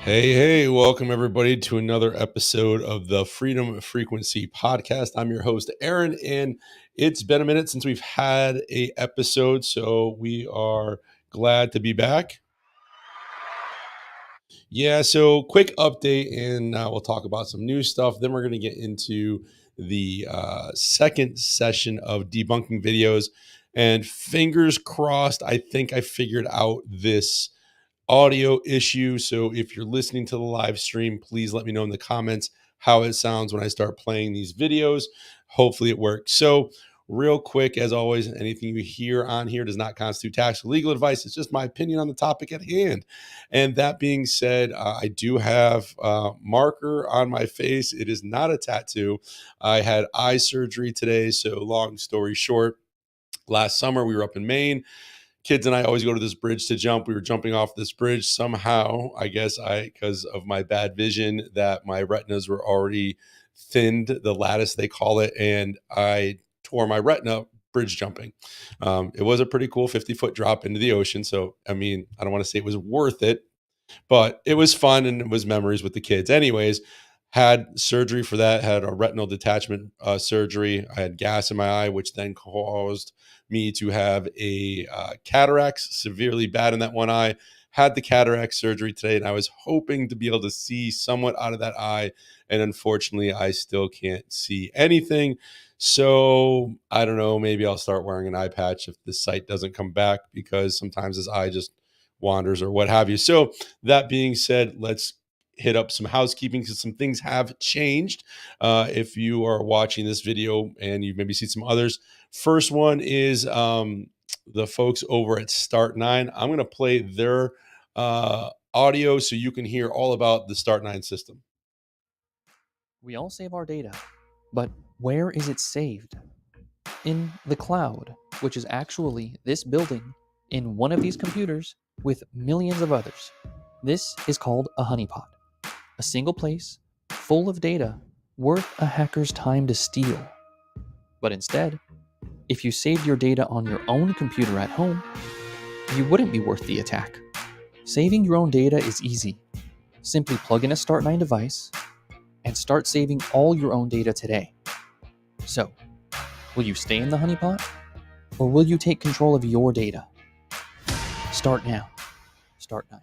Hey, welcome everybody to another episode of the Freedom Frequency podcast. I'm your host, Aaron, and it's been a minute since we've had a episode, so we are glad to be back. Yeah, so quick update, and we'll talk about some new stuff. Then we're going to get into the second session of debunking videos, and fingers crossed, I think I figured out this audio issue. So if you're listening to the live stream, please let me know in the comments how it sounds when I start playing these videos. Hopefully it works. So real quick, as always, anything you hear on here does not constitute tax or legal advice. It's just my opinion on the topic at hand. And that being said, I do have a marker on my face. It is not a tattoo. I had eye surgery today. So long story short, last summer we were up in Maine. Kids and I always go to this bridge to jump. We were jumping off this bridge. Somehow, I guess because of my bad vision, that my retinas were already thinned, the lattice they call it, and I tore my retina bridge jumping. It was a pretty cool 50-foot drop into the ocean. So, I mean, I don't want to say it was worth it, but it was fun and it was memories with the kids. Anyways, had surgery for that, had a retinal detachment surgery. I had gas in my eye, which then caused me to have a cataracts, severely bad in that one eye. Had the cataract surgery today, and I was hoping to be able to see somewhat out of that eye. And unfortunately, I still can't see anything. So I don't know, maybe I'll start wearing an eye patch if the sight doesn't come back, because sometimes this eye just wanders or what have you. So that being said, let's hit up some housekeeping because some things have changed. If you are watching this video and you've maybe seen some others, first one is the folks over at Start 9. I'm going to play their audio so you can hear all about the Start 9 system. We all save our data, but where is it saved? In the cloud, which is actually this building in one of these computers with millions of others. This is called a honeypot, a single place full of data worth a hacker's time to steal. But instead, if you saved your data on your own computer at home, you wouldn't be worth the attack. Saving your own data is easy. Simply plug in a Start9 device and start saving all your own data today. So, will you stay in the honeypot, or will you take control of your data? Start now. Start9.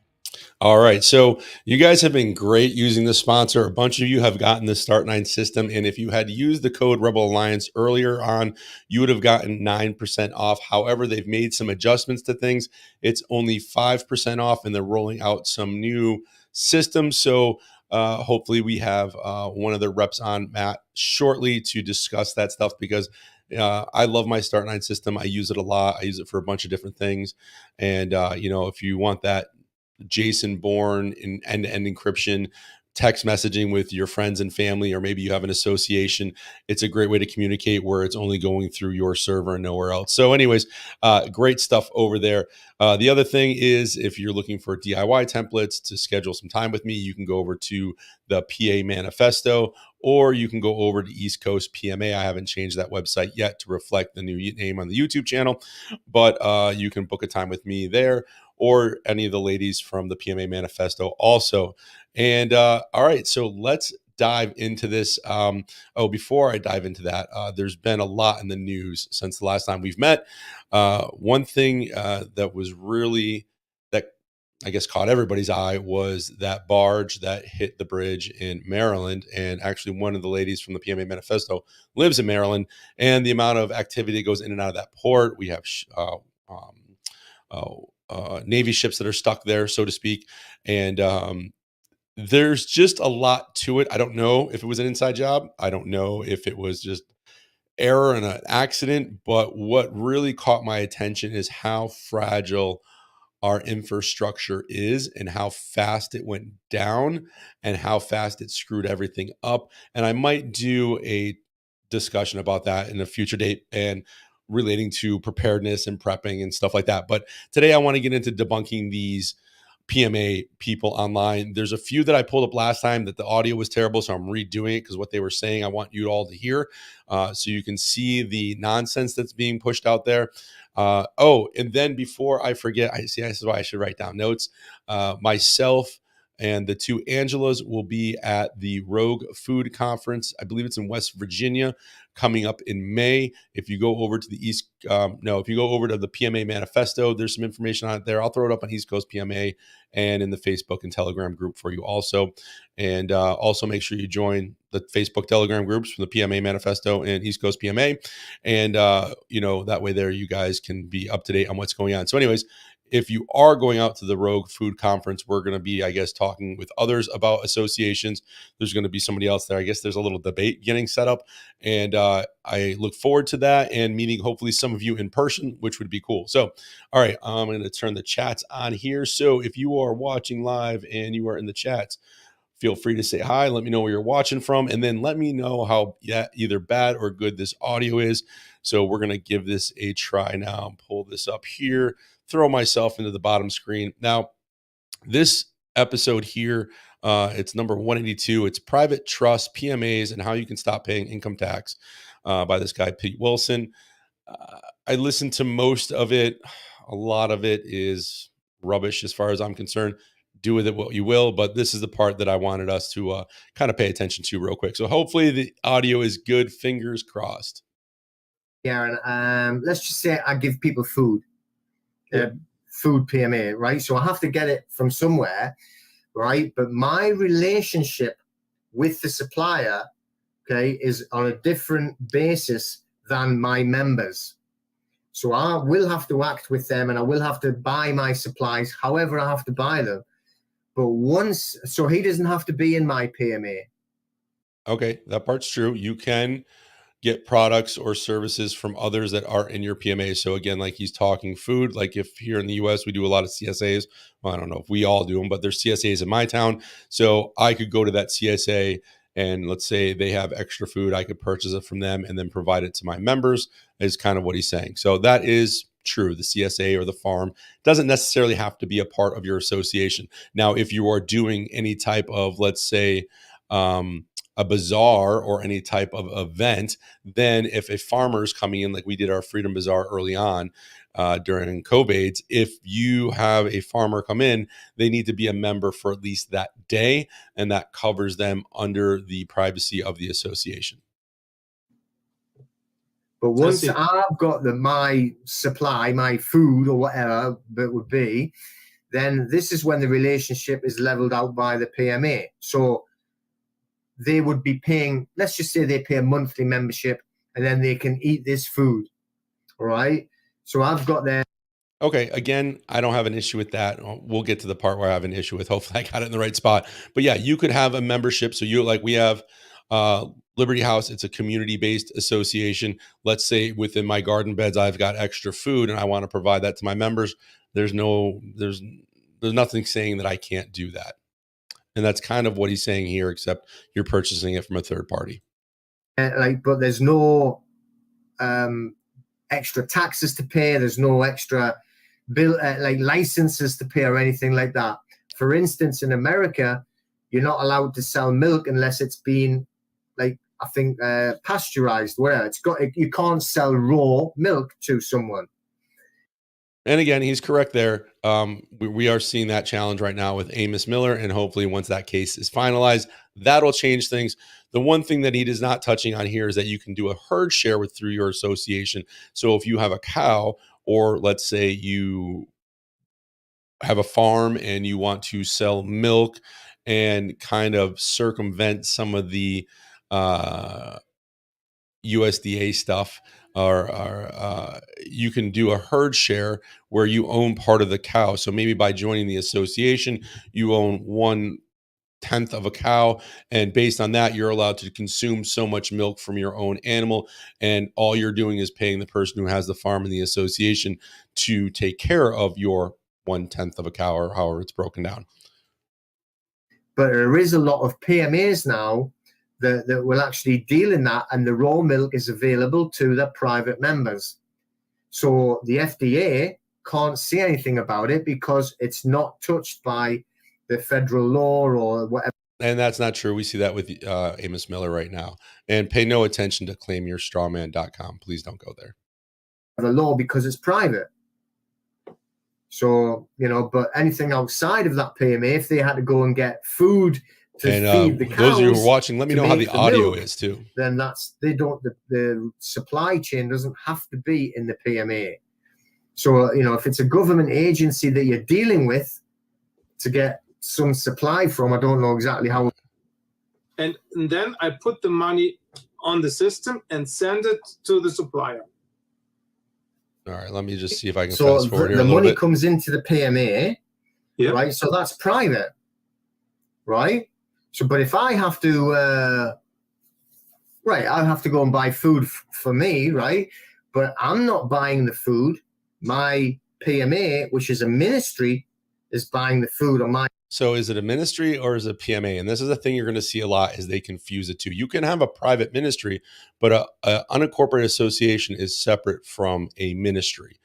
All right. So you guys have been great using the sponsor. A bunch of you have gotten the Start 9 system. And if you had used the code Rebel Alliance earlier on, you would have gotten 9% off. However, they've made some adjustments to things. It's only 5% off, and they're rolling out some new systems. So hopefully we have one of the reps on, Matt, shortly to discuss that stuff, because I love my Start 9 system. I use it a lot. I use it for a bunch of different things. And, if you want that Jason Bourne in end-to-end encryption, text messaging with your friends and family, or maybe you have an association, it's a great way to communicate where it's only going through your server and nowhere else. So anyways, great stuff over there. The other thing is, if you're looking for DIY templates to schedule some time with me, you can go over to the PA Manifesto, or you can go over to East Coast PMA. I haven't changed that website yet to reflect the new name on the YouTube channel, but you can book a time with me there, or any of the ladies from the PMA Manifesto also. And all right, so let's dive into this. Before I dive into that, there's been a lot in the news since the last time we've met. One thing that was really, that I guess caught everybody's eye, was that barge that hit the bridge in Maryland. And actually, one of the ladies from the PMA Manifesto lives in Maryland, and the amount of activity that goes in and out of that port. We have Navy ships that are stuck there, so to speak. And there's just a lot to it. I don't know if it was an inside job. I don't know if it was just error and an accident. But what really caught my attention is how fragile our infrastructure is, and how fast it went down, and how fast it screwed everything up. And I might do a discussion about that in a future date, and relating to preparedness and prepping and stuff like that. But today I want to get into debunking these PMA people online. There's a few that I pulled up last time that the audio was terrible, so I'm redoing it, because what they were saying I want you all to hear, so you can see the nonsense that's being pushed out there. And then before I forget, this is why I should write down notes. Myself and the two Angelas will be at the Rogue Food Conference. I believe it's in West Virginia, coming up in May. If you go over to the if you go over to the PMA Manifesto, there's some information on it there. I'll throw it up on East Coast PMA and in the Facebook and Telegram group for you also. And also make sure you join the Facebook Telegram groups from the PMA Manifesto and East Coast PMA. And, that way there you guys can be up to date on what's going on. So anyways, if you are going out to the Rogue Food Conference, we're going to be, I guess, talking with others about associations. There's going to be somebody else there. I guess there's a little debate getting set up. And I look forward to that and meeting hopefully some of you in person, which would be cool. So, all right, I'm going to turn the chats on here. So if you are watching live and you are in the chats, feel free to say hi. Let me know where you're watching from, and then let me know how either bad or good this audio is. So we're going to give this a try now. Pull this up here, throw myself into the bottom screen. Now, this episode here, it's number 182. It's Private Trust, PMAs, and How You Can Stop Paying Income Tax by this guy, Pete Wilson. I listened to most of it. A lot of it is rubbish as far as I'm concerned. Do with it what you will, but this is the part that I wanted us to kind of pay attention to real quick. So hopefully the audio is good. Fingers crossed. Yeah, and let's just say I give people food, food PMA, right? So I have to get it from somewhere, right? But my relationship with the supplier, okay, is on a different basis than my members. So I will have to act with them, and I will have to buy my supplies however I have to buy them. But so he doesn't have to be in my PMA. Okay, that part's true. You can get products or services from others that are in your PMA. So again, like he's talking food, like if here in the US, we do a lot of CSAs. Well, I don't know if we all do them, but there's CSAs in my town. So I could go to that CSA and let's say they have extra food. I could purchase it from them and then provide it to my members is kind of what he's saying. So that is true. The CSA or the farm doesn't necessarily have to be a part of your association. Now, if you are doing any type of, let's say, a bazaar or any type of event, then if a farmer is coming in, like we did our Freedom Bazaar early on during COVID, if you have a farmer come in, they need to be a member for at least that day, and that covers them under the privacy of the association. But once I've got my supply, my food or whatever that would be, then this is when the relationship is leveled out by the PMA. So they would be paying, let's just say they pay a monthly membership and then they can eat this food. All right. So I've got their. Okay. Again, I don't have an issue with that. We'll get to the part where I have an issue with. Hopefully I got it in the right spot. But yeah, you could have a membership. So we have Liberty House. It's a community-based association. Let's say within my garden beds, I've got extra food and I want to provide that to my members. There's nothing saying that I can't do that. And that's kind of what he's saying here, except you're purchasing it from a third party. But there's no extra taxes to pay. There's no extra licenses to pay or anything like that. For instance, in America, you're not allowed to sell milk unless it's been, pasteurized. Where you can't sell raw milk to someone. And again, he's correct there. We are seeing that challenge right now with Amos Miller, and hopefully once that case is finalized, that'll change things. The one thing that he is not touching on here is that you can do a herd share through your association. So if you have a cow, or let's say you have a farm and you want to sell milk and kind of circumvent some of the USDA stuff, or you can do a herd share where you own part of the cow. So maybe by joining the association, you own 1/10 of a cow, and based on that, you're allowed to consume so much milk from your own animal, and all you're doing is paying the person who has the farm in the association to take care of your 1/10 of a cow, or however it's broken down. But there is a lot of PMAs now that will actually deal in that, and the raw milk is available to the private members. So the FDA can't say anything about it because it's not touched by the federal law or whatever. And that's not true. We see that with Amos Miller right now. And pay no attention to claimyourstrawman.com. Please don't go there. The law, because it's private. So, but anything outside of that PMA, if they had to go and get food to And feed the cows, those of you who are watching, let me know how the audio is too. Then the supply chain doesn't have to be in the PMA. So, if it's a government agency that you're dealing with to get some supply from, I don't know exactly how. And then I put the money on the system and send it to the supplier. All right, let me just see if I can fast forward here a little bit. The money comes into the PMA, yeah. Right? So that's private, right? So, but if I have to, I have to go and buy food for me, right? But I'm not buying the food. My PMA, which is a ministry, is buying the food on my. So is it a ministry or is it a PMA? And this is a thing you're going to see a lot is they confuse it too. You can have a private ministry, but a unincorporated association is separate from a ministry.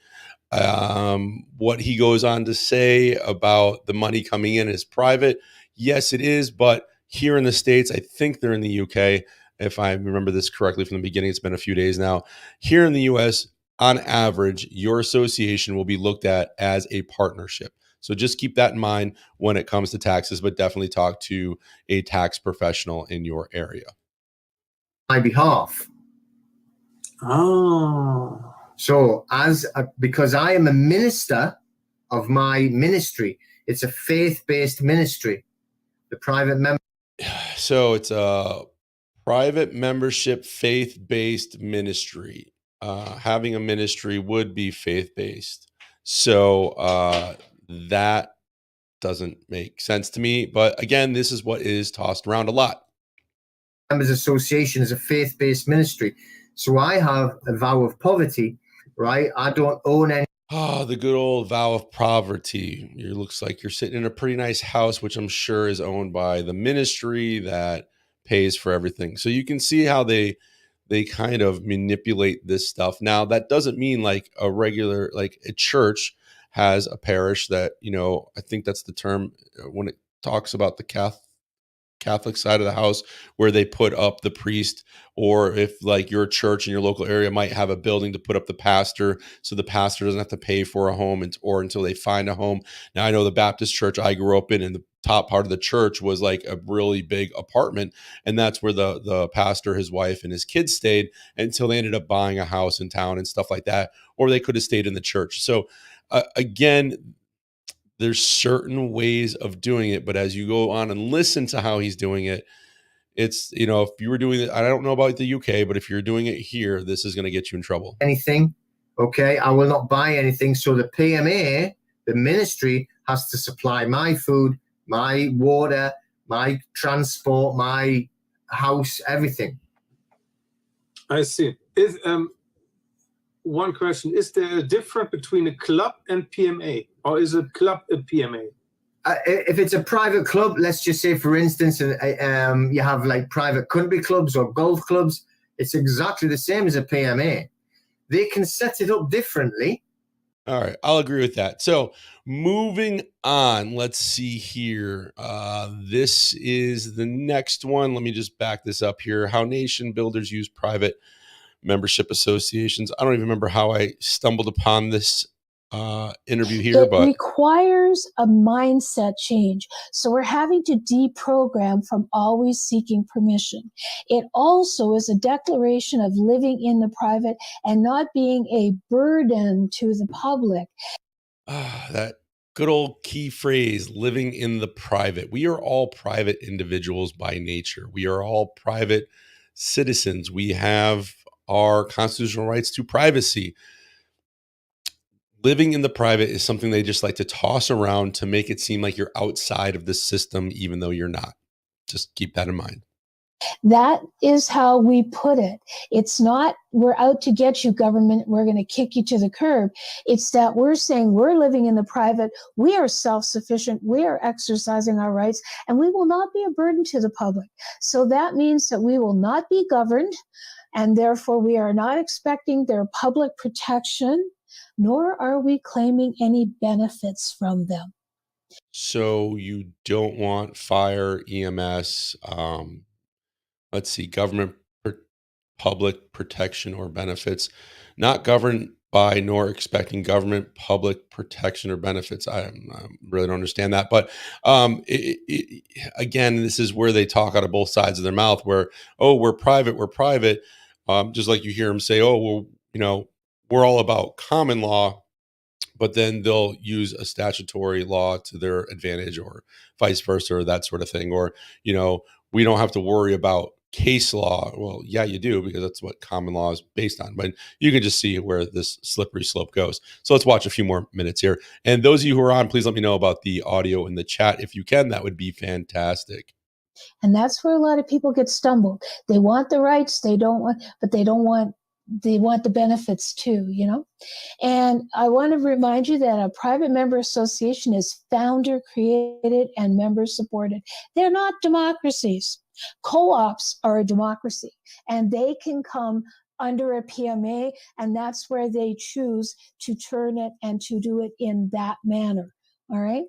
What he goes on to say about the money coming in is private. Yes, it is. But here in the States, I think they're in the UK. If I remember this correctly from the beginning, it's been a few days now. Here in the US, on average, your association will be looked at as a partnership. So just keep that in mind when it comes to taxes, but definitely talk to a tax professional in your area. My behalf. Oh. So because I am a minister of my ministry, it's a faith-based ministry. The private member. So it's a private membership, faith-based ministry. Having a ministry would be faith-based. So that doesn't make sense to me. But again, this is what is tossed around a lot. Members Association is a faith-based ministry. So I have a vow of poverty, right? I don't own any. Oh, the good old vow of poverty. It looks like you're sitting in a pretty nice house, which I'm sure is owned by the ministry that pays for everything. So you can see how they kind of manipulate this stuff. Now, that doesn't mean like a regular, like a church has a parish that, I think that's the term when it talks about the Catholic side of the house where they put up the priest, or if like your church in your local area might have a building to put up the pastor, so the pastor doesn't have to pay for a home or until they find a home. Now I know the Baptist church I grew up in the top part of the church was like a really big apartment, and that's where the pastor, his wife, and his kids stayed until they ended up buying a house in town and stuff like that, or they could have stayed in the church. So again, there's certain ways of doing it, but as you go on and listen to how he's doing it, it's, if you were doing it, I don't know about the UK, but if you're doing it here, this is going to get you in trouble. Anything, okay? I will not buy anything. So the PMA, the ministry, has to supply my food, my water, my transport, my house, everything. I see. One question, is there a difference between a club and PMA, or is a club a PMA? If it's a private club, let's just say, for instance, you have like private country clubs or golf clubs, it's exactly the same as a PMA. They can set it up differently. All right, I'll agree with that. So moving on, let's see here. This is the next one. Let me just back this up here. How nation builders use private membership associations. I don't even remember how I stumbled upon this interview here, it requires a mindset change. So we're having to deprogram from always seeking permission. It also is a declaration of living in the private and not being a burden to the public. That good old key phrase, living in the private. We are all private individuals by nature. We are all private citizens. We have our constitutional rights to privacy. Living in the private is something they just like to toss around to make it seem like you're outside of the system, even though you're not. Just keep that in mind. That is how we put it. It's not, we're out to get you, government, we're going to kick you to the curb. It's that we're saying we're living in the private, we are self-sufficient, we are exercising our rights, and we will not be a burden to the public. So that means that we will not be governed, and therefore we are not expecting their public protection, nor are we claiming any benefits from them. So you don't want fire, EMS, let's see, government public protection or benefits, not governed by nor expecting government, public protection, or benefits. I really don't understand that. But again, this is where they talk out of both sides of their mouth where, oh, we're private, we're private. Just like you hear them say, oh, well, we're all about common law, but then they'll use a statutory law to their advantage or vice versa or that sort of thing. Or, we don't have to worry about case law. Well, yeah, you do, because that's what common law is based on. But you can just see where this slippery slope goes. So let's watch a few more minutes here. And those of you who are on, please let me know about the audio in the chat. If you can, that would be fantastic. And that's where a lot of people get stumbled. They want the rights, they want the benefits too, And I want to remind you that a private member association is founder created and member supported. They're not democracies. Co-ops are a democracy, and they can come under a PMA, and that's where they choose to turn it and to do it in that manner. All right.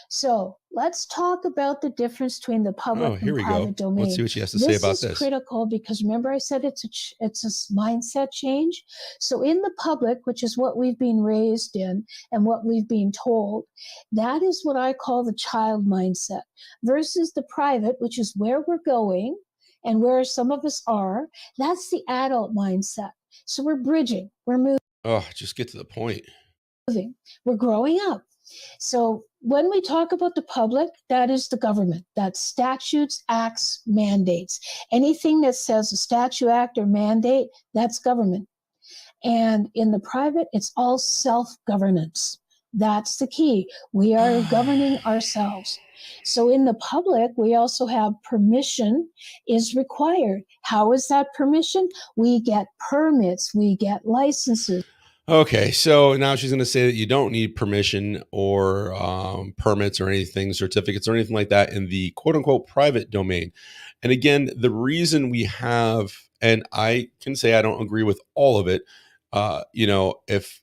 So let's talk about the difference between the public and private domain. Let's see what she has to say about this. This is critical because remember I said it's a mindset change. So in the public, which is what we've been raised in and what we've been told, that is what I call the child mindset, versus the private, which is where we're going and where some of us are. That's the adult mindset. So we're bridging, we're moving. Oh, just get to the point. We're growing up. So when we talk about the public, that is the government. That's statutes, acts, mandates. Anything that says a statute, act, or mandate, that's government. And in the private, it's all self-governance. That's the key. We are governing ourselves. So in the public, we also have permission is required. How is that permission? We get permits, we get licenses. Okay, so now she's going to say that you don't need permission or permits or anything, certificates or anything like that in the quote unquote private domain. And again, the reason we have, and I can say I don't agree with all of it, if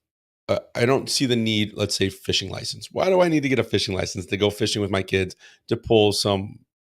I don't see the need, let's say fishing license. Why do I need to get a fishing license to go fishing with my kids to pull some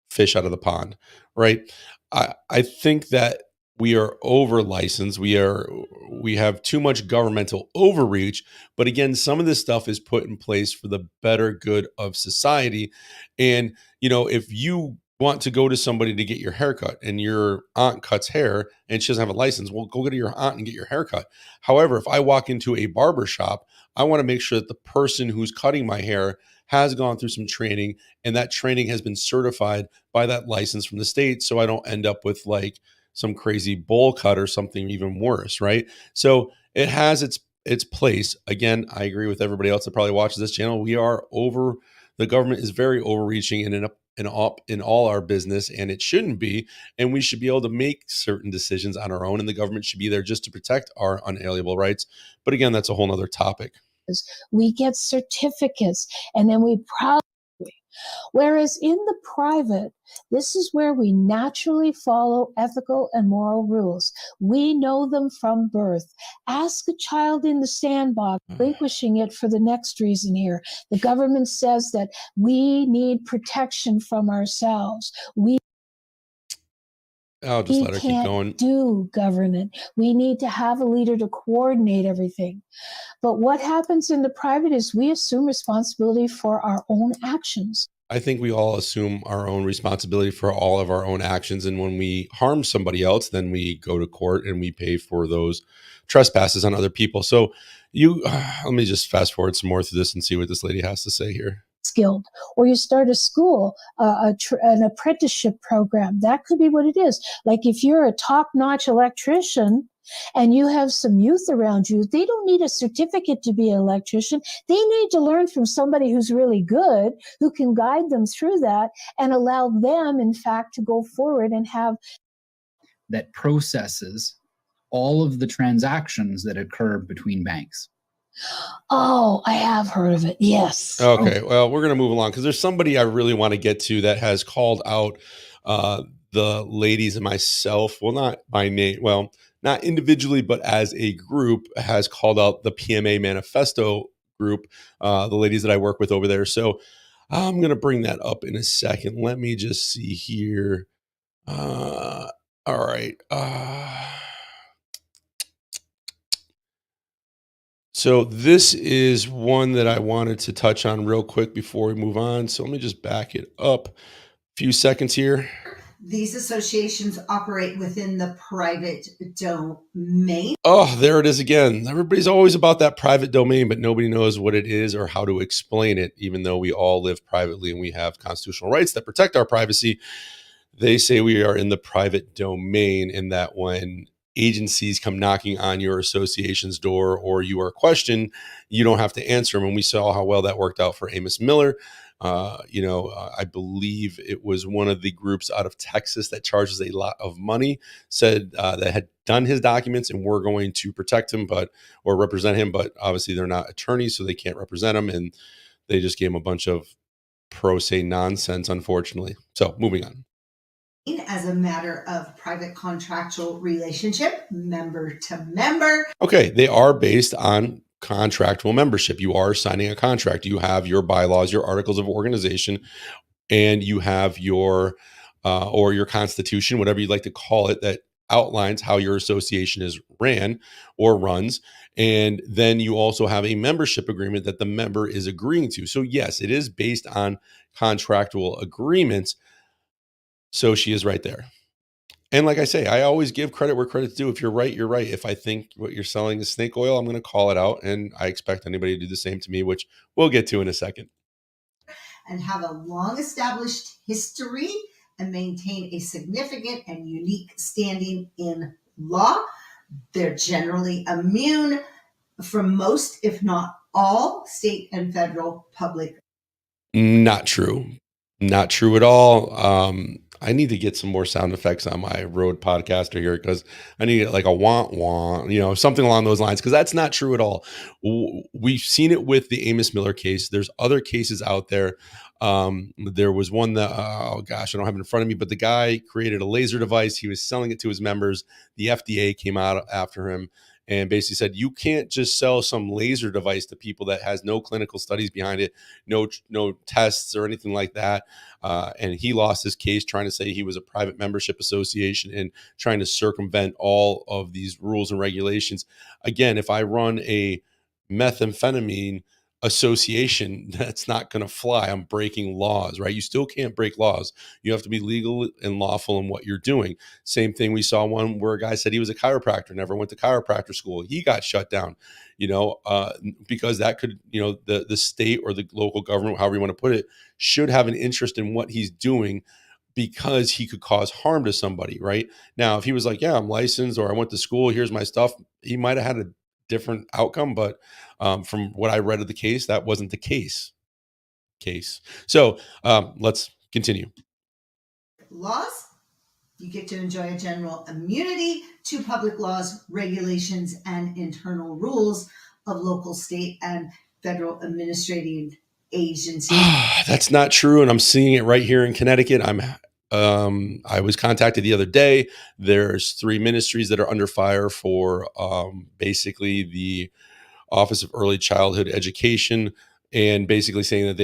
fish out of the pond, right? I think that we are over licensed. We have too much governmental overreach. But again, some of this stuff is put in place for the better good of society. And if you want to go to somebody to get your haircut and your aunt cuts hair and she doesn't have a license, well, go to your aunt and get your haircut. However, if I walk into a barber shop, I want to make sure that the person who's cutting my hair has gone through some training and that training has been certified by that license from the state. So I don't end up with like some crazy bowl cut or something even worse, right? So it has its place. Again, I agree with everybody else that probably watches this channel. The government is very overreaching in all our business, and it shouldn't be. And we should be able to make certain decisions on our own, and the government should be there just to protect our unalienable rights. But again, that's a whole nother topic. We get certificates, and then we proudly. Whereas in the private, this is where we naturally follow ethical and moral rules. We know them from birth. Ask a child in the sandbox, relinquishing it for the next reason here. The government says that we need protection from ourselves. I'll just let her keep going. Do government. We need to have a leader to coordinate everything. But what happens in the private is we assume responsibility for our own actions. I think we all assume our own responsibility for all of our own actions. And when we harm somebody else, then we go to court and we pay for those trespasses on other people. So let me just fast forward some more through this and see what this lady has to say here. Skilled, or you start a school, an apprenticeship program. That could be what it is. Like if you're a top-notch electrician and you have some youth around you, they don't need a certificate to be an electrician. They need to learn from somebody who's really good, who can guide them through that and allow them, in fact, to go forward and have that processes all of the transactions that occur between banks. Oh, I have heard of it. Yes. Okay. Well, we're going to move along because there's somebody I really want to get to that has called out the ladies and myself. Well, not by name. Well, not individually, but as a group has called out the PMA manifesto group, the ladies that I work with over there. So I'm going to bring that up in a second. Let me just see here. All right. So this is one that I wanted to touch on real quick before we move on. So let me just back it up a few seconds here. These associations operate within the private domain. Oh, there it is again. Everybody's always about that private domain, but nobody knows what it is or how to explain it, even though we all live privately and we have constitutional rights that protect our privacy. They say we are in the private domain, and that when agencies come knocking on your association's door or you are questioned, you don't have to answer them. And we saw how well that worked out for Amos Miller. I believe it was one of the groups out of Texas that charges a lot of money, said that had done his documents and we're going to protect him, or represent him. But obviously they're not attorneys, so they can't represent him. And they just gave him a bunch of pro se nonsense, unfortunately. So moving on. As a matter of private contractual relationship, member to member. Okay, they are based on contractual membership. You are signing a contract. You have your bylaws, your articles of organization, and you have your or your constitution, whatever you'd like to call it, that outlines how your association is ran or runs. And then you also have a membership agreement that the member is agreeing to. So yes, it is based on contractual agreements. So she is right there. And like I say, I always give credit where credit's due. If you're right, you're right. If I think what you're selling is snake oil, I'm going to call it out. And I expect anybody to do the same to me, which we'll get to in a second. And have a long established history and maintain a significant and unique standing in law. They're generally immune from most, if not all, state and federal public. Not true. Not true at all. I need to get some more sound effects on my Rode podcaster here because I need like a wah, something along those lines, because that's not true at all. We've seen it with the Amos Miller case. There's other cases out there. There was one that, oh gosh, I don't have it in front of me, but the guy created a laser device. He was selling it to his members. The FDA came out after him and basically said, you can't just sell some laser device to people that has no clinical studies behind it, no tests or anything like that. And he lost his case trying to say he was a private membership association and trying to circumvent all of these rules and regulations. Again, if I run a methamphetamine association, that's not going to fly. I'm breaking laws, right? You still can't break laws. You have to be legal and lawful in what you're doing. Same thing. We saw one where a guy said he was a chiropractor, never went to chiropractor school. He got shut down, because that could, the state or the local government, however you want to put it, should have an interest in what he's doing because he could cause harm to somebody, right? Now, if he was like, yeah, I'm licensed or I went to school, here's my stuff, he might have had a different outcome. But from what I read of the case, that wasn't the case. So let's continue. Laws. You get to enjoy a general immunity to public laws, regulations, and internal rules of local, state, and federal administrative agencies. That's not true. And I'm seeing it right here in Connecticut. I was contacted the other day. There's 3 ministries that are under fire for basically the Office of Early Childhood Education, and basically saying that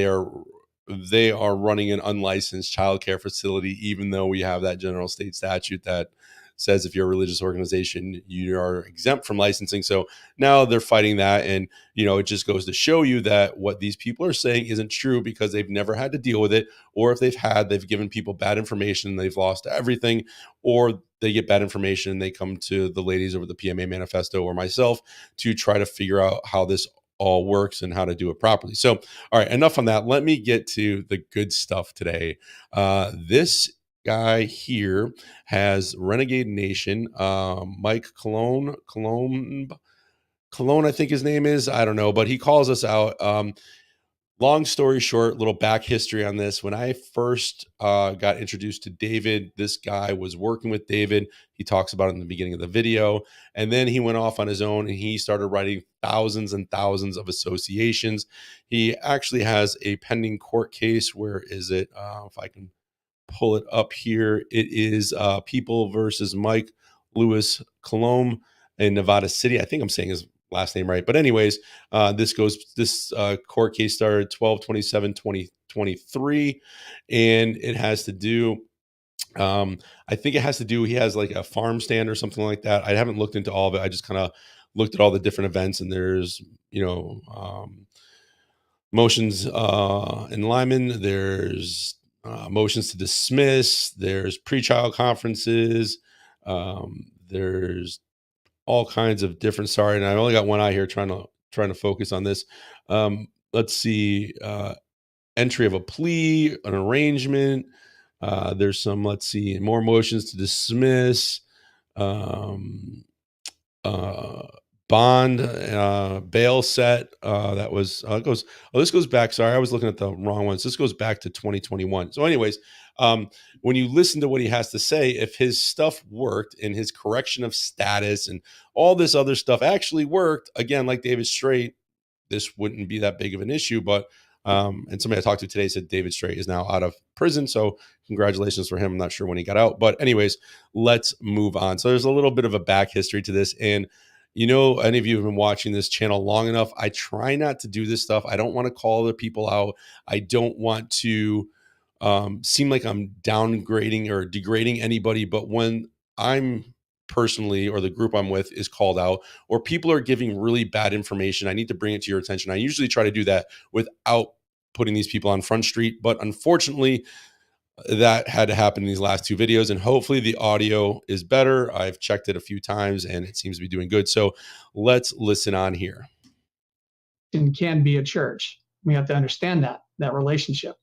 they are running an unlicensed childcare facility, even though we have that general state statute that says if you're a religious organization, you are exempt from licensing. So now they're fighting that. And, it just goes to show you that what these people are saying isn't true because they've never had to deal with it. Or if they've had, they've given people bad information and they've lost everything, or they get bad information and they come to the ladies over the PMA manifesto or myself to try to figure out how this all works and how to do it properly. So, all right, enough on that. Let me get to the good stuff today. This guy here has Renegade Nation, Mike Cologne, I think his name is. I don't know, but he calls us out. Long story short, little back history on this. When I first got introduced to David, this guy was working with David. He talks about it in the beginning of the video. And then he went off on his own and he started writing thousands and thousands of associations. He actually has a pending court case. Where is it? If I can pull it up here. It is People versus Mike Lewis Colomb in Nevada City. I think I'm saying his last name right. But anyways, this court case started 12/27/2023, and it has to do, I think it has to do, he has like a farm stand or something like that. I haven't looked into all of it. I just kind of looked at all the different events, and there's, motions in Lyman, there's motions to dismiss, there's pretrial conferences, there's all kinds of different. Sorry, and I only got one eye here trying to focus on this. Let's see, entry of a plea, an arrangement. There's some. Let's see, more motions to dismiss. Um, Bond, bail set. That was goes. Oh, this goes back. Sorry, I was looking at the wrong ones. This goes back to 2021. So, anyways, when you listen to what he has to say, if his stuff worked and his correction of status and all this other stuff actually worked, again, like David Straight, this wouldn't be that big of an issue. But and somebody I talked to today said David Straight is now out of prison. So congratulations for him. I'm not sure when he got out. But anyways, let's move on. So there's a little bit of a back history to this. And any of you have been watching this channel long enough. I try not to do this stuff. I don't want to call other people out. I don't want to seem like I'm downgrading or degrading anybody. But when I'm personally, or the group I'm with, is called out, or people are giving really bad information, I need to bring it to your attention. I usually try to do that without putting these people on Front Street. But unfortunately, that had to happen in these last two videos, and hopefully the audio is better. I've checked it a few times and it seems to be doing good. So let's listen on here. And can be a church. We have to understand that relationship.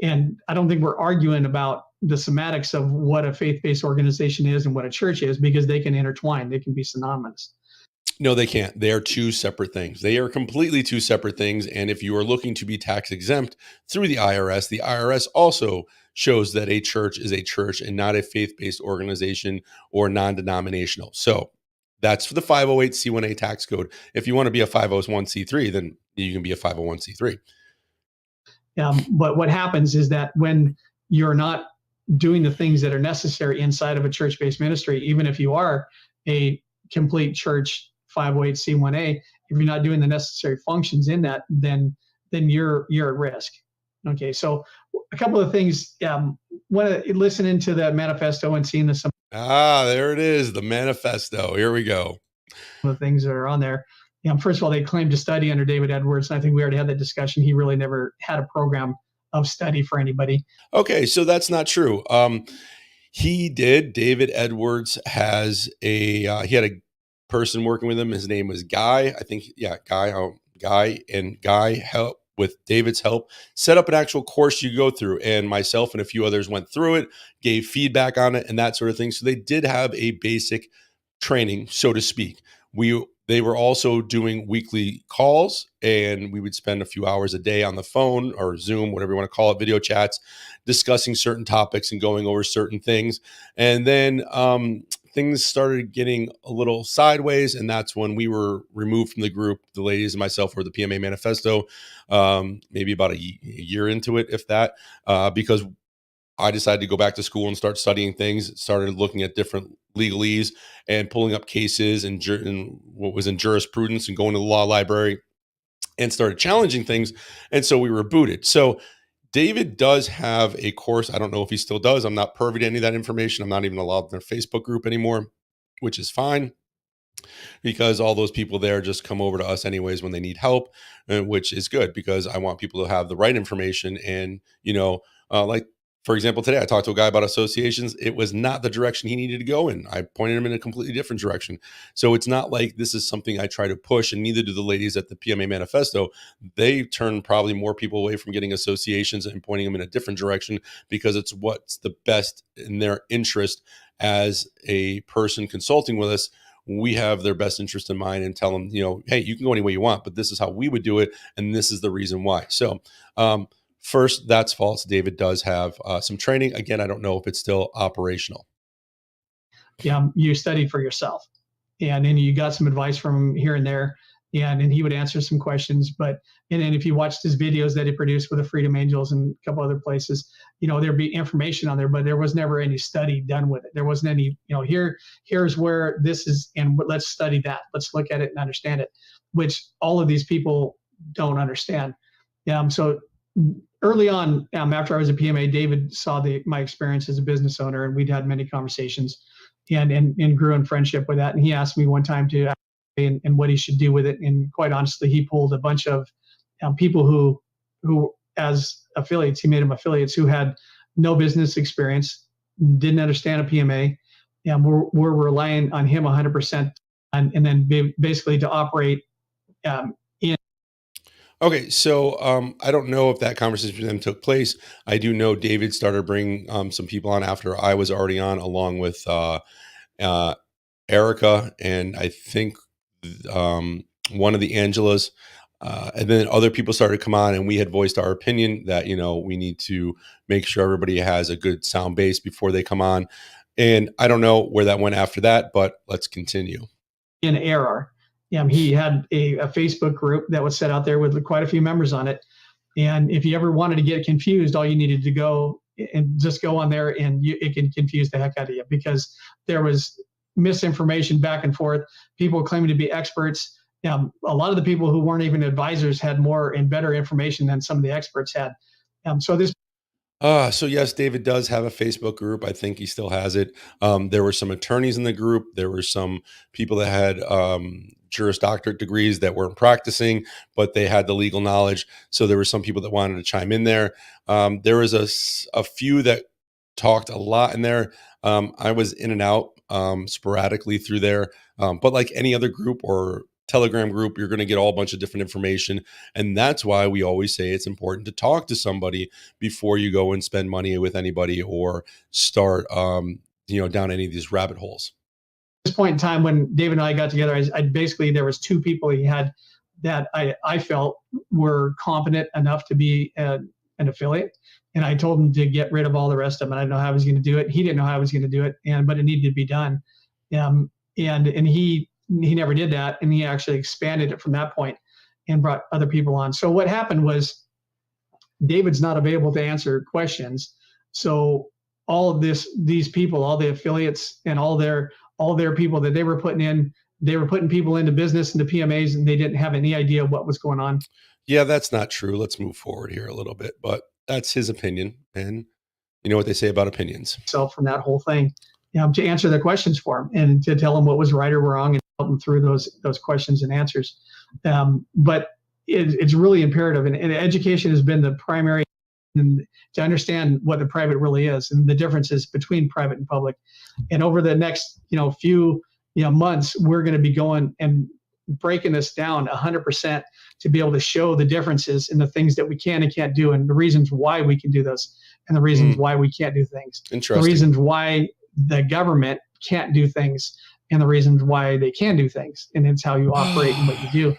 And I don't think we're arguing about the semantics of what a faith-based organization is and what a church is, because they can intertwine. They can be synonymous. No, they can't. They are two separate things. They are completely two separate things. And if you are looking to be tax exempt through the IRS also shows that a church is a church and not a faith-based organization or non-denominational. So that's for the 508c1a tax code. If you want to be a 501c3, then you can be a 501c3. But what happens is that when you're not doing the things that are necessary inside of a church-based ministry, even if you are a complete church 508c1a, if you're not doing the necessary functions in that, then you're at risk. Okay, so a couple of things. Listening to the manifesto and seeing some. There it is, the manifesto. Here we go. The things that are on there. First of all, they claimed to study under David Edwards, and I think we already had that discussion. He really never had a program of study for anybody. Okay, so that's not true. He did. David Edwards has he had a person working with him. His name was Guy. I think, Guy, and Guy helped with David's help set up an actual course you go through, and myself and a few others went through it, gave feedback on it and that sort of thing. So they did have a basic training, so to speak. They were also doing weekly calls, and we would spend a few hours a day on the phone or Zoom, whatever you want to call it, video chats, discussing certain topics and going over certain things. And then things started getting a little sideways, and that's when we were removed from the group, the ladies and myself, for the PMA manifesto, maybe about a year into it, if that, because I decided to go back to school and start studying things, started looking at different legalese and pulling up cases and what was in jurisprudence and going to the law library and started challenging things. And so we were booted. So David does have a course. I don't know if he still does. I'm not privy to any of that information. I'm not even allowed in their Facebook group anymore, which is fine, because all those people there just come over to us anyways when they need help, which is good, because I want people to have the right information. And, like, for example, today I talked to a guy about associations. It was not the direction he needed to go in. I pointed him in a completely different direction. So it's not like this is something I try to push, and neither do the ladies at the PMA manifesto. They turn probably more people away from getting associations and pointing them in a different direction, because it's what's the best in their interest. As a person consulting with us, we have their best interest in mind and tell them, hey, you can go any way you want, but this is how we would do it, and this is the reason why. So first, that's false. David does have some training. Again, I don't know if it's still operational. You studied for yourself, and then you got some advice from him here and there, and he would answer some questions. And then if you watched his videos that he produced with the Freedom Angels and a couple other places, there'd be information on there, but there was never any study done with it. There wasn't any, here's where this is, and let's study that. Let's look at it and understand it, which all of these people don't understand. So early on, after I was a PMA, David saw my experience as a business owner, and we'd had many conversations and grew in friendship with that. And he asked me one time to and what he should do with it. And quite honestly, he pulled a bunch of people who as affiliates, he made them affiliates who had no business experience, didn't understand a PMA, and we're relying on him 100%, and then basically to operate in. Okay, so I don't know if that conversation with them took place. I do know David started bringing some people on after I was already on, along with Erica, and I think one of the Angelas. And then other people started to come on, and we had voiced our opinion that, we need to make sure everybody has a good sound base before they come on. And I don't know where that went after that, but let's continue. In error. He had a Facebook group that was set out there with quite a few members on it. And if you ever wanted to get confused, all you needed to go and just go on there, and it can confuse the heck out of you, because there was misinformation back and forth. People claiming to be experts. A lot of the people who weren't even advisors had more and better information than some of the experts had. So yes, David does have a Facebook group. I think he still has it. There were some attorneys in the group. There were some people that had Juris Doctorate degrees that weren't practicing, but they had the legal knowledge. So there were some people that wanted to chime in there. There was a few that talked a lot in there. I was in and out sporadically through there. But like any other group or Telegram group, you're going to get all a bunch of different information. And that's why we always say it's important to talk to somebody before you go and spend money with anybody or start, down any of these rabbit holes. At this point in time, when David and I got together, I basically, there was two people he had that I felt were competent enough to be an affiliate. And I told him to get rid of all the rest of them. And I didn't know how I was going to do it. He didn't know how I was going to do it, but it needed to be done. And he never did that, and he actually expanded it from that point and brought other people on. So what happened was David's not available to answer questions. So all of these people, all the affiliates and all their people that they were putting people into business, into PMAs, and they didn't have any idea what was going on. Yeah, that's not true. Let's move forward here a little bit, but that's his opinion. And you know what they say about opinions. So from that whole thing, to answer the questions for him and to tell him what was right or wrong, and help him through those questions and answers. But it's really imperative, and education has been the primary, and to understand what the private really is and the differences between private and public. And over the next few months, we're going to be going and breaking this down 100% to be able to show the differences in the things that we can and can't do, and the reasons why we can do those, and the reasons why we can't do things. Interesting. The reasons why the government can't do things, and the reasons why they can do things, and it's how you operate and what you do.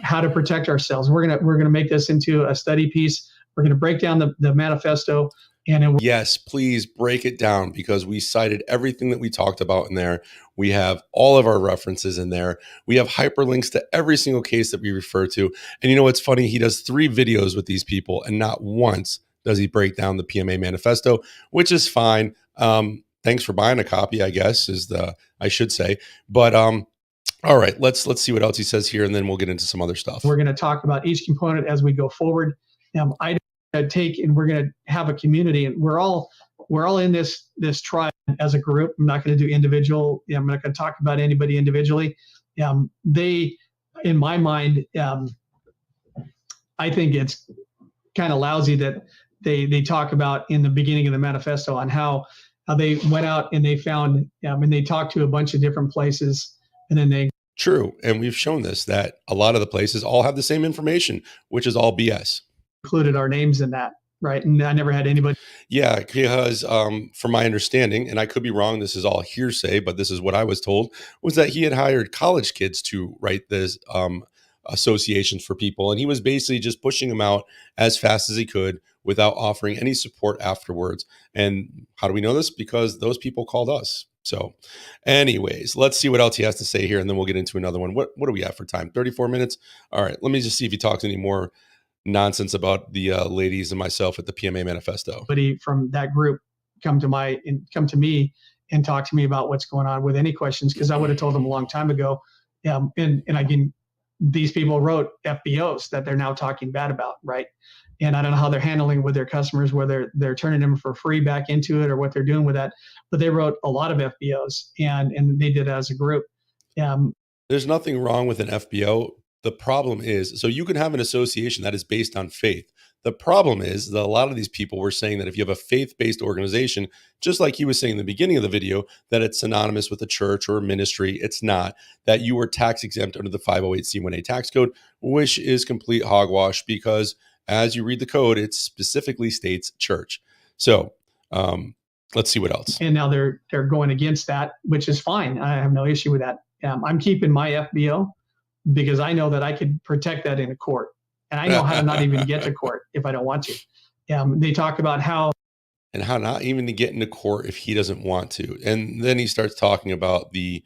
How to protect ourselves. We're gonna make this into a study piece. We're gonna break down the manifesto. Yes, please break it down, because we cited everything that we talked about in there. We have all of our references in there. We have hyperlinks to every single case that we refer to. And you know what's funny? He does 3 videos with these people, and not once does he break down the PMA manifesto, which is fine. Thanks for buying a copy, I guess, I should say. But all right, let's see what else he says here, and then we'll get into some other stuff. We're going to talk about each component as we go forward. I take, and we're going to have a community, and we're all in this tribe as a group. I'm not going to do individual. I'm not going to talk about anybody individually. They, in my mind, I think it's kind of lousy that they talk about in the beginning of the manifesto on how they went out and they found and they talked to a bunch of different places, and then they. True. And we've shown this, that a lot of the places all have the same information, which is all BS. Included our names in that, right? And I never had anybody. Yeah, because from my understanding, and I could be wrong, this is all hearsay, but this is what I was told, was that he had hired college kids to write this associations for people. And he was basically just pushing them out as fast as he could without offering any support afterwards. And how do we know this? Because those people called us. So anyways, let's see what else he has to say here, and then we'll get into another one. What do we have for time? 34 minutes? All right, let me just see if he talks any more nonsense about the ladies and myself at the PMA manifesto. Somebody from that group come to me and talk to me about what's going on with any questions, because I would have told them a long time ago. These people wrote FBOs that they're now talking bad about, right? And I don't know how they're handling with their customers, whether they're turning them for free back into it or what they're doing with that. But they wrote a lot of FBOs, and they did it as a group. There's nothing wrong with an FBO. The problem is, so you can have an association that is based on faith. The problem is that a lot of these people were saying that if you have a faith-based organization, just like he was saying in the beginning of the video, that it's synonymous with a church or a ministry. It's not. That you are tax exempt under the 508c1a tax code, which is complete hogwash because as you read the code, it specifically states church. So let's see what else. And now they're going against that, which is fine. I have no issue with that. I'm keeping my FBO because I know that I could protect that in a court, and I know how to not even get to court if I don't want to. They talk about how not even to get into court if he doesn't want to, and then he starts talking about the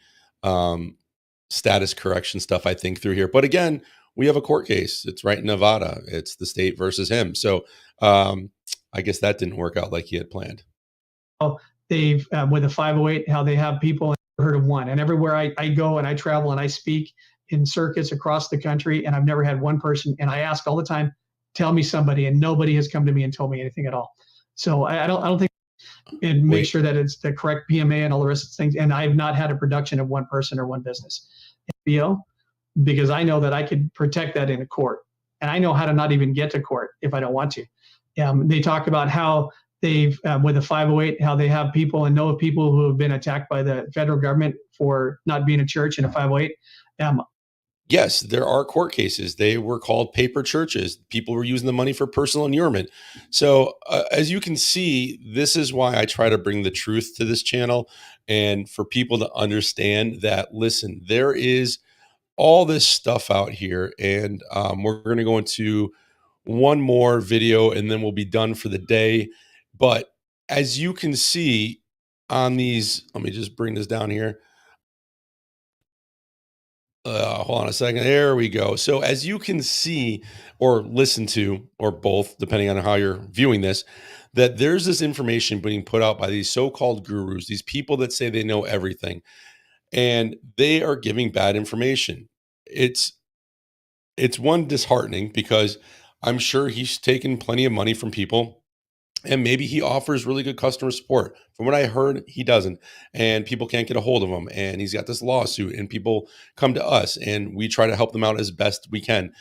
status correction stuff. I think through here, but again, we have a court case. It's right in Nevada. It's the state versus him. So I guess that didn't work out like he had planned. They've with the 508, how they have people heard of one, and everywhere I go and I travel and I speak in circuits across the country, and I've never had one person, and I ask all the time, tell me somebody, and nobody has come to me and told me anything at all. So I don't think, and make sure that it's the correct PMA and all the rest of the things. And I've not had a production of one person or one business, FBO, because I know that I could protect that in a court, and I know how to not even get to court if I don't want to. They talk about how they've with the 508, how they have people and know of people who have been attacked by the federal government for not being a church in a 508. Yes, there are court cases. They were called paper churches. People were using the money for personal inurement. So as you can see, this is why I try to bring the truth to this channel and for people to understand that, listen, there is all this stuff out here. And we're going to go into one more video and then we'll be done for the day. But as you can see on these, let me just bring this down here. Hold on a second. There we go. So as you can see or listen to, or both, depending on how you're viewing this, that there's this information being put out by these so-called gurus, these people that say they know everything, and they are giving bad information. It's one, disheartening, because I'm sure he's taken plenty of money from people. And maybe he offers really good customer support. From what I heard, he doesn't. And people can't get a hold of him. And he's got this lawsuit, and people come to us and we try to help them out as best we can.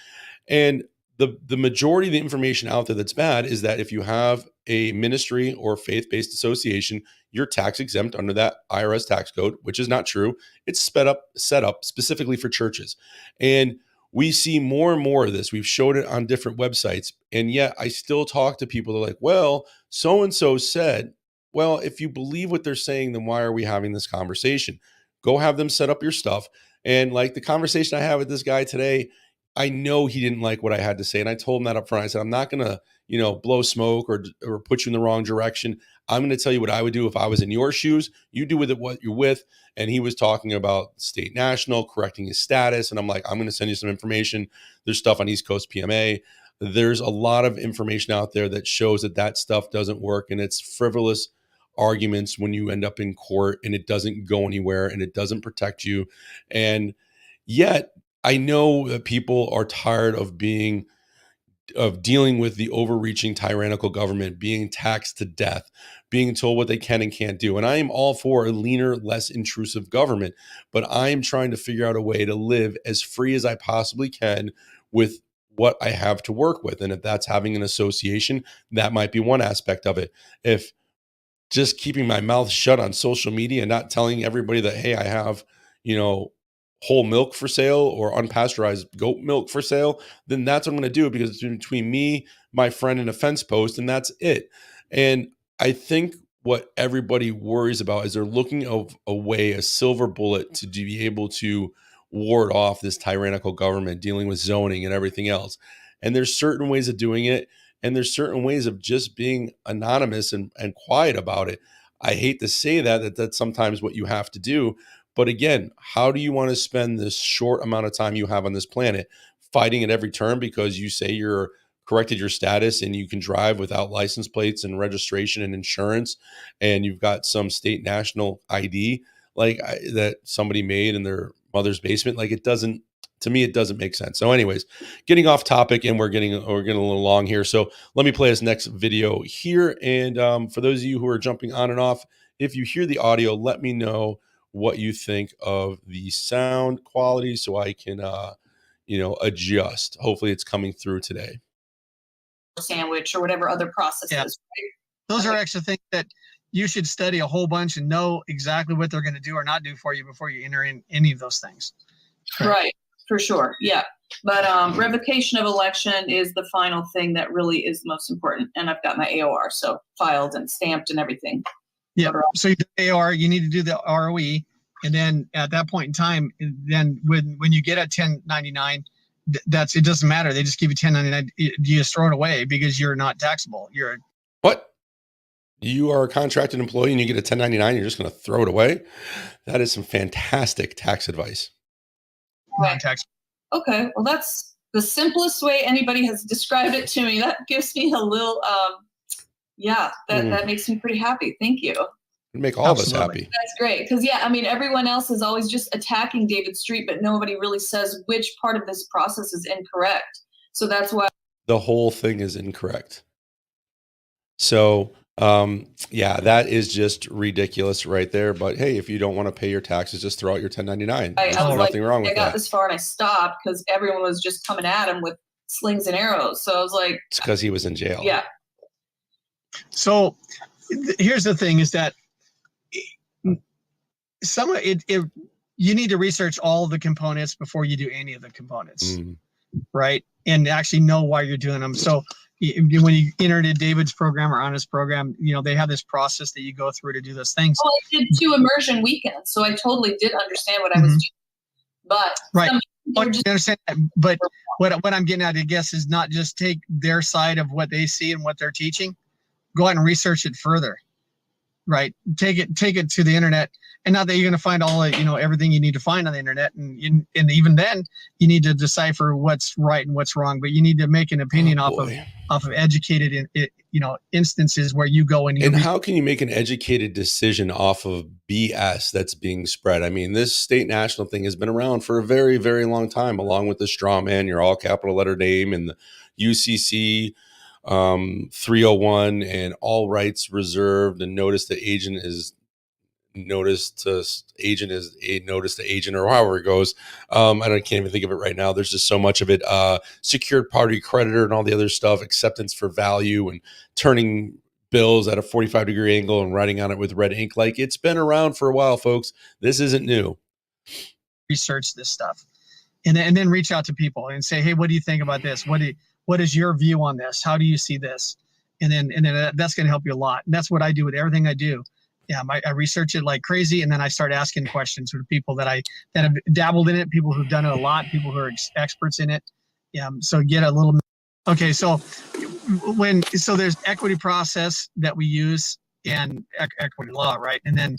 And the majority of the information out there that's bad is that if you have a ministry or faith-based association, you're tax exempt under that IRS tax code, which is not true. It's set up specifically for churches. And we see more and more of this. We've showed it on different websites. And yet I still talk to people that are like, well, so-and-so said, well, if you believe what they're saying, then why are we having this conversation? Go have them set up your stuff. And like the conversation I had with this guy today, I know he didn't like what I had to say. And I told him that up front. I said, I'm not going to, blow smoke or put you in the wrong direction. I'm going to tell you what I would do if I was in your shoes. You do with it what you're with. And he was talking about state national, correcting his status. And I'm like, I'm going to send you some information. There's stuff on East Coast PMA. There's a lot of information out there that shows that stuff doesn't work. And it's frivolous arguments when you end up in court and it doesn't go anywhere and it doesn't protect you. And yet I know that people are tired of dealing with the overreaching tyrannical government, being taxed to death, being told what they can and can't do. And I am all for a leaner, less intrusive government, but I am trying to figure out a way to live as free as I possibly can with what I have to work with. And if that's having an association, that might be one aspect of it. If just keeping my mouth shut on social media and not telling everybody that, hey, I have, whole milk for sale or unpasteurized goat milk for sale, then that's what I'm going to do, because it's between me, my friend, and a fence post, and that's it. And I think what everybody worries about is they're looking of a silver bullet to be able to ward off this tyrannical government dealing with zoning and everything else. And there's certain ways of doing it. And there's certain ways of just being anonymous and quiet about it. I hate to say that's sometimes what you have to do. But again, how do you want to spend this short amount of time you have on this planet fighting at every turn because you say you're corrected your status and you can drive without license plates and registration and insurance, and you've got some state national ID that somebody made in their mother's basement? Like, to me, it doesn't make sense. So anyways, getting off topic, and we're getting a little long here. So let me play this next video here. And for those of you who are jumping on and off, if you hear the audio, let me know what you think of the sound quality so I can, adjust. Hopefully it's coming through today. Sandwich or whatever other processes. Yeah. Right? Those are extra things that you should study a whole bunch and know exactly what they're going to do or not do for you before you enter in any of those things. Right, for sure. Yeah. But revocation of election is the final thing that really is most important. And I've got my AOR, so filed and stamped and everything. Yeah. So you do AOR, you need to do the ROE. And then at that point in time, then when you get a 1099, it doesn't matter. They just give you 1099. You just throw it away because you're not taxable. What? You are a contracted employee and you get a 1099, you're just going to throw it away? That is some fantastic tax advice. Non-taxable. Okay, well, that's the simplest way anybody has described it to me. That gives me a little, that makes me pretty happy. Thank you. It'd make all of us happy. That's great. Because, everyone else is always just attacking David Street, but nobody really says which part of this process is incorrect. So that's why. The whole thing is incorrect. So, that is just ridiculous right there. But hey, if you don't want to pay your taxes, just throw out your 1099. There's nothing wrong with that. I got this far and I stopped because everyone was just coming at him with slings and arrows. So I was like, it's because he was in jail. Yeah. So here's the thing is that you need to research all the components before you do any of the components, right? And actually know why you're doing them. So when you enter into David's program or on his program, they have this process that you go through to do those things. Well, I did 2 immersion weekends, so I totally did understand what I was doing. But right, I understand that. But what I'm getting at, I guess, is not just take their side of what they see and what they're teaching. Go out and research it further. Right, take it to the internet, and not that you're going to find all everything you need to find on the internet, and even then you need to decipher what's right and what's wrong. But you need to make an opinion off of educated instances where you go and how can you make an educated decision off of BS that's being spread? I mean, this state national thing has been around for a very, very long time, along with the straw man, your all capital letter name, and the UCC 301 and all rights reserved, and notice to agent, or however it goes. I can't even think of it right now. There's just so much of it. Secured party creditor and all the other stuff, acceptance for value, and turning bills at a 45-degree angle and writing on it with red ink. Like, it's been around for a while, folks. This isn't new. Research this stuff and then reach out to people and say, hey, what do you think about this? What is your view on this? How do you see this? And then that's going to help you a lot. And that's what I do with everything I do. Yeah, I research it like crazy, and then I start asking questions with people that have dabbled in it, people who've done it a lot, people who are experts in it. Yeah, so get a little. Okay, so there's equity process that we use and equity law, right? And then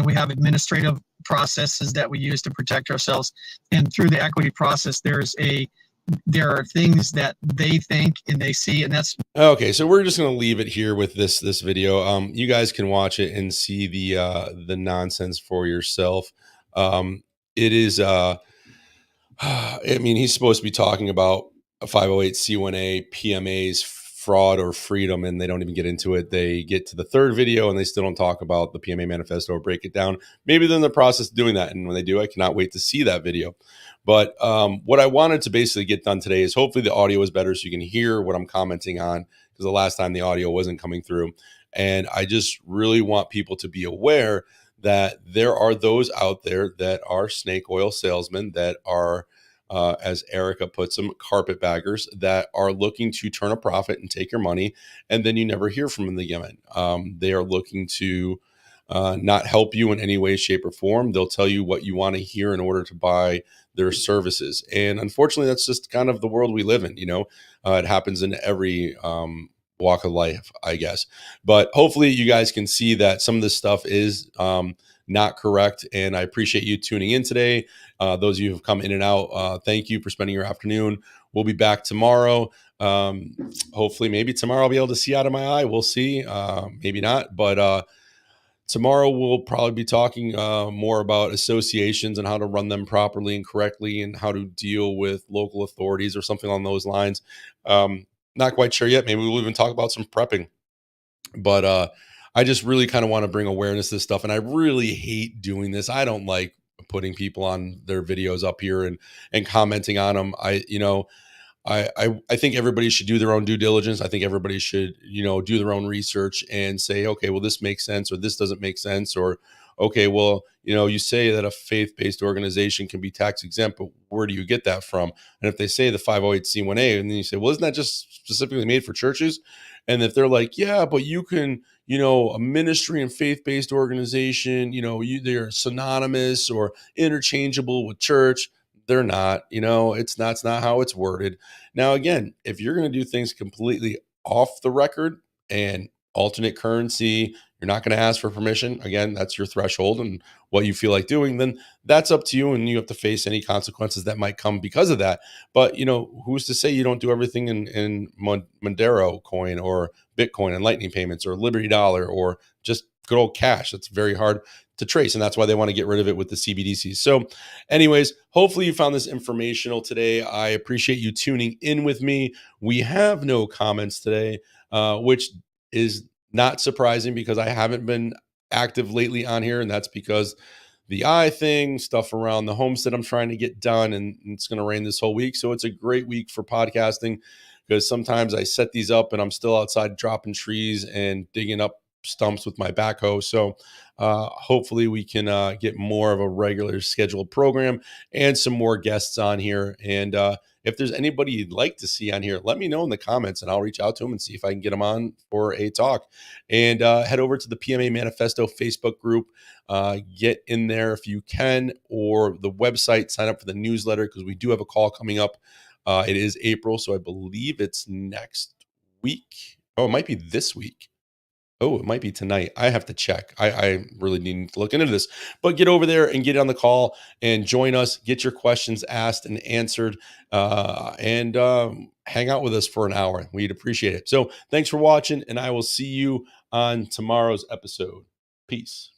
we have administrative processes that we use to protect ourselves. And through the equity process, there are things that they think and they see, and that's okay. So we're just going to leave it here with this video. You guys can watch it and see the nonsense for yourself. It is I mean, he's supposed to be talking about a 508c1a PMA's fraud or freedom, and they don't even get into it. They get to the 3rd video and they still don't talk about the PMA manifesto or break it down. Maybe they're in the process of doing that, and when they do, I cannot wait to see that video. But what I wanted to basically get done today is hopefully the audio is better so you can hear what I'm commenting on, because the last time the audio wasn't coming through. And I just really want people to be aware that there are those out there that are snake oil salesmen, that are, as Erica puts them, carpetbaggers, that are looking to turn a profit and take your money, and then you never hear from them again. They are looking to not help you in any way, shape, or form. They'll tell you what you want to hear in order to buy their services. And unfortunately, that's just kind of the world we live in. It happens in every walk of life, I guess. But hopefully you guys can see that some of this stuff is not correct. And I appreciate you tuning in today. Those of you who have come in and out, thank you for spending your afternoon. We'll be back tomorrow. Hopefully, maybe tomorrow I'll be able to see out of my eye. We'll see. Maybe not. But tomorrow we'll probably be talking more about associations and how to run them properly and correctly, and how to deal with local authorities or something along those lines. Not quite sure yet. Maybe we'll even talk about some prepping. But I just really kind of want to bring awareness to this stuff. And I really hate doing this. I don't like putting people on their videos up here and commenting on them. I think everybody should do their own due diligence. I think everybody should, do their own research and say, okay, well, this makes sense, or this doesn't make sense, or okay, well, you say that a faith-based organization can be tax exempt, but where do you get that from? And if they say the 508c1a, and then you say, well, isn't that just specifically made for churches? And if they're like, yeah, but you can, a ministry and faith-based organization, they're synonymous or interchangeable with church. They're not, it's not how it's worded. Now, again, if you're going to do things completely off the record and alternate currency, you're not going to ask for permission. Again, that's your threshold and what you feel like doing. Then that's up to you, and you have to face any consequences that might come because of that. But who's to say you don't do everything in Monero coin or Bitcoin and Lightning payments or Liberty Dollar or just good old cash? It's very hard to trace, and that's why they want to get rid of it with the CBDCs. So anyways, hopefully you found this informational today. I appreciate you tuning in with me. We have no comments today, which is not surprising because I haven't been active lately on here, and that's because the stuff around the homestead I'm trying to get done, and it's going to rain this whole week. So it's a great week for podcasting because sometimes I set these up and I'm still outside dropping trees and digging up stumps with my backhoe. So hopefully we can get more of a regular scheduled program and some more guests on here. And if there's anybody you'd like to see on here, let me know in the comments and I'll reach out to them and see if I can get them on for a talk. And head over to the PMA Manifesto Facebook group. Get in there if you can, or the website, sign up for the newsletter because we do have a call coming up. It is April, so I believe it's next week. Oh, it might be this week. Oh, it might be tonight. I have to check. I really need to look into this. But get over there and get on the call and join us. Get your questions asked and answered, and hang out with us for an hour. We'd appreciate it. So thanks for watching, and I will see you on tomorrow's episode. Peace.